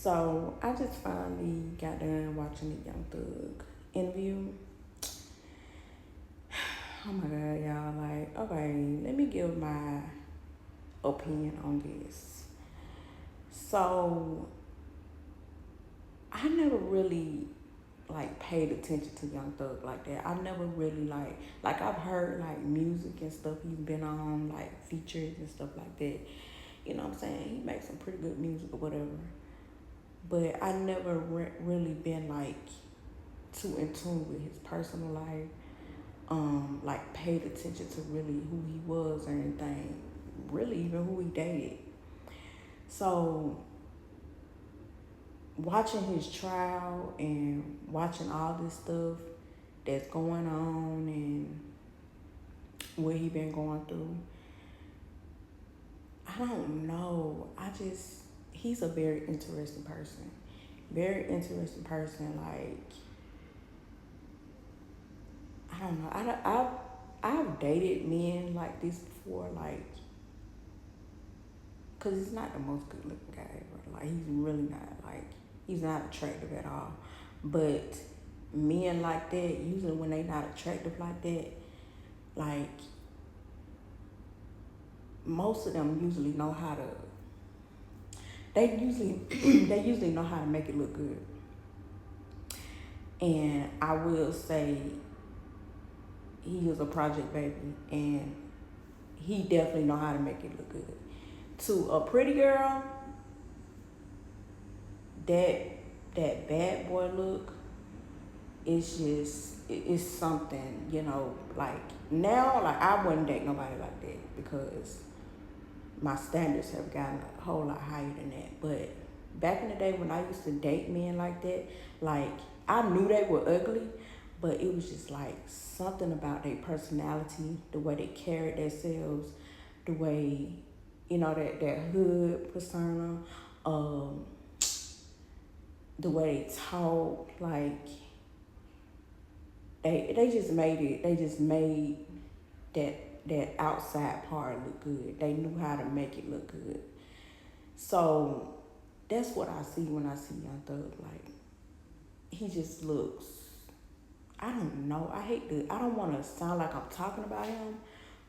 So I just finally got done watching the Young Thug interview. Oh my god, y'all! Like, okay, let me give my opinion on this. So I never really like paid attention to Young Thug like that. I never really like I've heard like music and stuff he's been on, like features and stuff like that. You know what I'm saying? He makes some pretty good music or whatever. But I never really been like too in tune with his personal life. Like paid attention to really who he was or anything. Really even who he dated. So watching his trial and watching all this stuff that's going on and what he been going through, I don't know. He's a very interesting person. Very interesting person. Like, I don't know. I've dated men like this before. Like, cause he's not the most good looking guy ever. Like, he's really not. Like, he's not attractive at all. But men like that, usually when they not attractive like that, like most of them usually know how to. They usually they usually know how to make it look good. And I will say he is a project baby, and he definitely know how to make it look good. To a pretty girl, that that bad boy look is just it's something, like now, like I wouldn't date nobody like that because my standards have gotten a whole lot higher than that. But back in the day when I used to date men like that, like I knew they were ugly, but it was just like something about their personality, the way they carried themselves, the way, that hood persona, um, the way they talk, like they just made that outside part look good. They knew how to make it look good. So that's what I see when I see Young Thug. Like, he just looks, I don't know. I don't want to sound like I'm talking about him,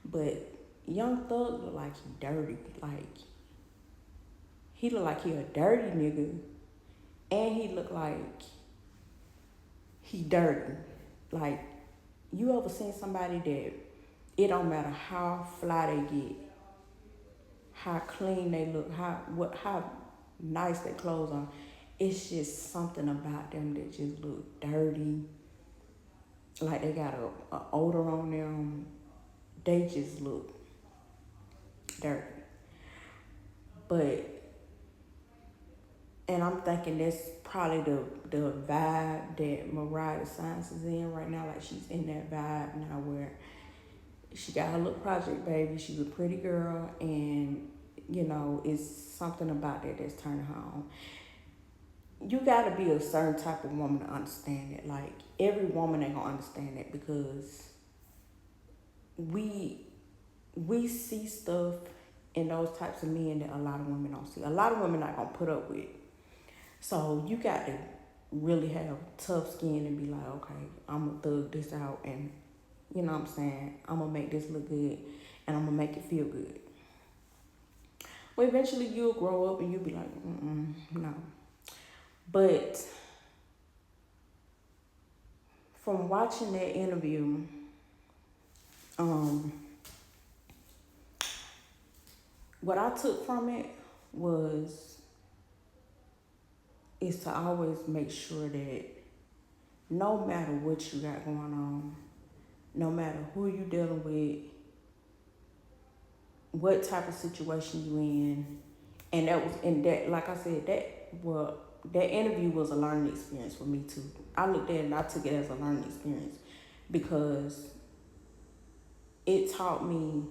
but Young Thug look like he dirty. Like, he look like he a dirty nigga, and he look like he dirty. Like, you ever seen somebody that it don't matter how fly they get, how clean they look, how nice their clothes are. It's just something about them that just look dirty. Like they got a odor on them. They just look dirty. But and I'm thinking that's probably the vibe that Mariah Science is in right now. Like she's in that vibe now where she got her little project baby. She's a pretty girl, and it's something about that that's turning her on. You gotta be a certain type of woman to understand it. Like every woman ain't gonna understand it because we we see stuff in those types of men that a lot of women don't see. A lot of women not gonna put up with. So you got to really have tough skin and be like, okay, I'm gonna thug this out, and you know what I'm saying, I'm gonna make this look good, and I'm gonna make it feel good. Well, eventually you'll grow up and you'll be like, no. But from watching that interview, um, what I took from it was is to always make sure that no matter what you got going on, no matter who you dealing with, what type of situation you in, and that like I said, that interview was a learning experience for me too. I looked at it and I took it as a learning experience because it taught me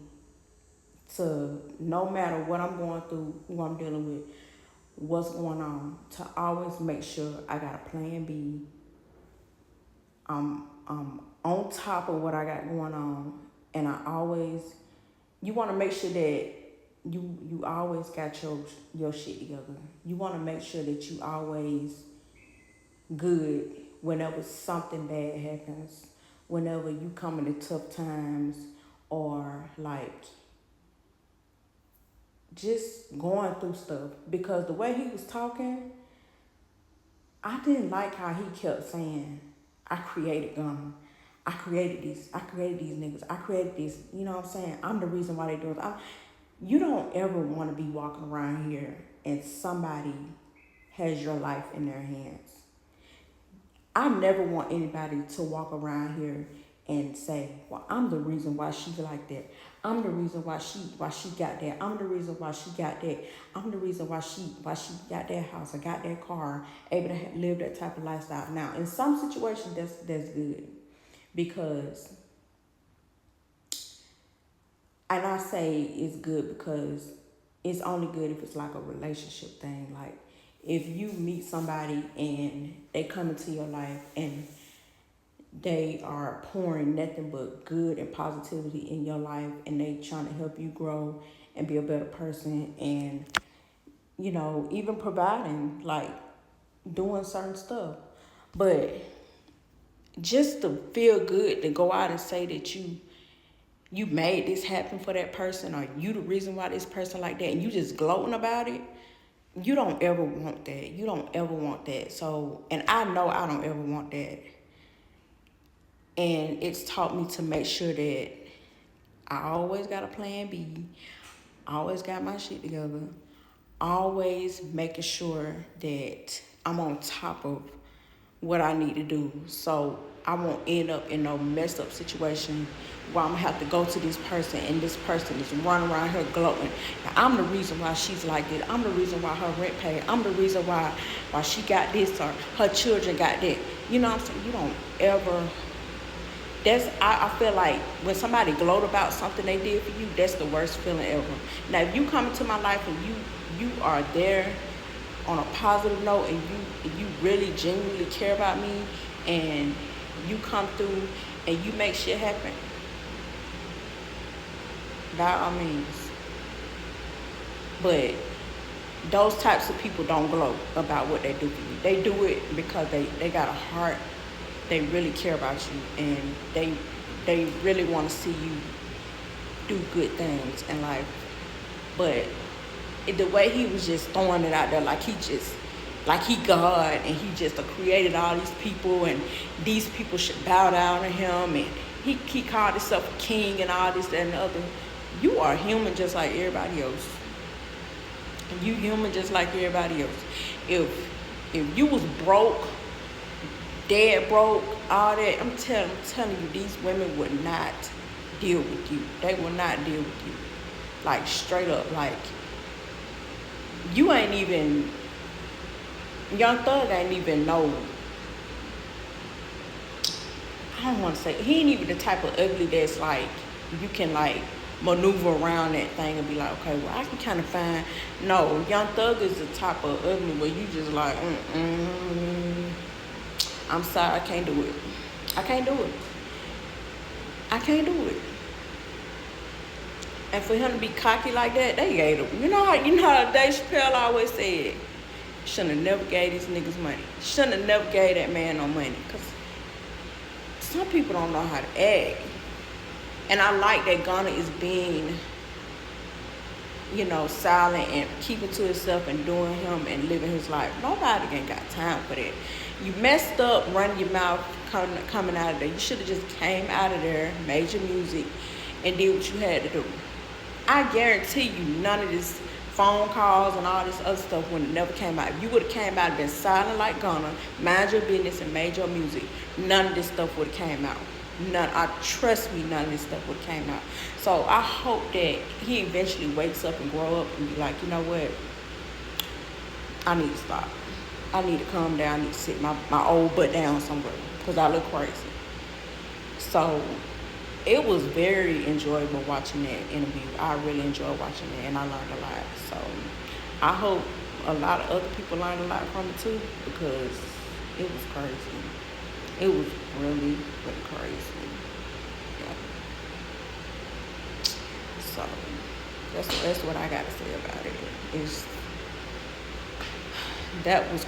to, no matter what I'm going through, who I'm dealing with, what's going on, to always make sure I got a plan B. I'm on top of what I got going on, and you want to make sure that you always got your shit together. You want to make sure that you always good whenever something bad happens, whenever you come into tough times, or like just going through stuff. Because the way he was talking, I didn't like how he kept saying, I created Gunna. I created this. I created these niggas. I created this. You know what I'm saying? I'm the reason why they do it. You don't ever want to be walking around here and somebody has your life in their hands. I never want anybody to walk around here and say, well, I'm the reason why she's like that. I'm the reason why she got that. I'm the reason why she got that. I'm the reason why she got that house or got that car, able to live that type of lifestyle. Now, in some situations, that's good, because, and I say it's good because it's only good if it's like a relationship thing. Like, if you meet somebody and they come into your life and they are pouring nothing but good and positivity in your life, and they trying to help you grow and be a better person, and, you know, even providing, like doing certain stuff. But just to feel good to go out and say that you made this happen for that person, or you the reason why this person like that, and you just gloating about it, you don't ever want that. You don't ever want that. So, and I know I don't ever want that. And it's taught me to make sure that I always got a plan B. I always got my shit together. Always making sure that I'm on top of what I need to do. So I won't end up in no messed up situation where I'm gonna have to go to this person and this person is running around here gloating. Now, I'm the reason why she's like this. I'm the reason why her rent paid. I'm the reason why she got this, or her children got that. You know what I'm saying? You don't ever. I feel like when somebody gloat about something they did for you, that's the worst feeling ever. Now, if you come into my life and you are there on a positive note, and you really genuinely care about me, and you come through and you make shit happen, by all means. But those types of people don't gloat about what they do for you. They do it because they got a heart. They really care about you, and they really want to see you do good things in life. But the way he was just throwing it out there, like he God, and he just created all these people, and these people should bow down to him, and he called himself a king and all this, that, and the other. You are human just like everybody else. And you human just like everybody else. If you was broke, dead broke, all that, I'm telling you, these women would not deal with you. They will not deal with you. Like, straight up, like, you ain't even, Young Thug ain't even know, I don't want to say, he ain't even the type of ugly that's like, you can like maneuver around that thing and be like, okay, well, I can kind of find, no, Young Thug is the type of ugly where you just like, I'm sorry, I can't do it. I can't do it. I can't do it. And for him to be cocky like that, they gave him. You know how Dave Chappelle always said, shouldn't have never gave these niggas money. Shouldn't have never gave that man no money. Because some people don't know how to act. And I like that Gunna is being, silent and keeping to himself and doing him and living his life. Nobody ain't got time for that. You messed up running your mouth coming out of there. You should have just came out of there, made your music, and did what you had to do. I guarantee you none of this phone calls and all this other stuff would have never came out. If you would have came out and been silent like Gunna, mind your business and made your music, none of this stuff would have came out. Trust me, none of this stuff would have came out. So I hope that he eventually wakes up and grow up and be like, you know what? I need to stop. I need to calm down. I need to sit my old butt down somewhere because I look crazy. So it was very enjoyable watching that interview. I really enjoyed watching it, and I learned a lot. So I hope a lot of other people learned a lot from it too, because it was crazy. It was really, really crazy. Yeah. So That's what I got to say about it. Is that was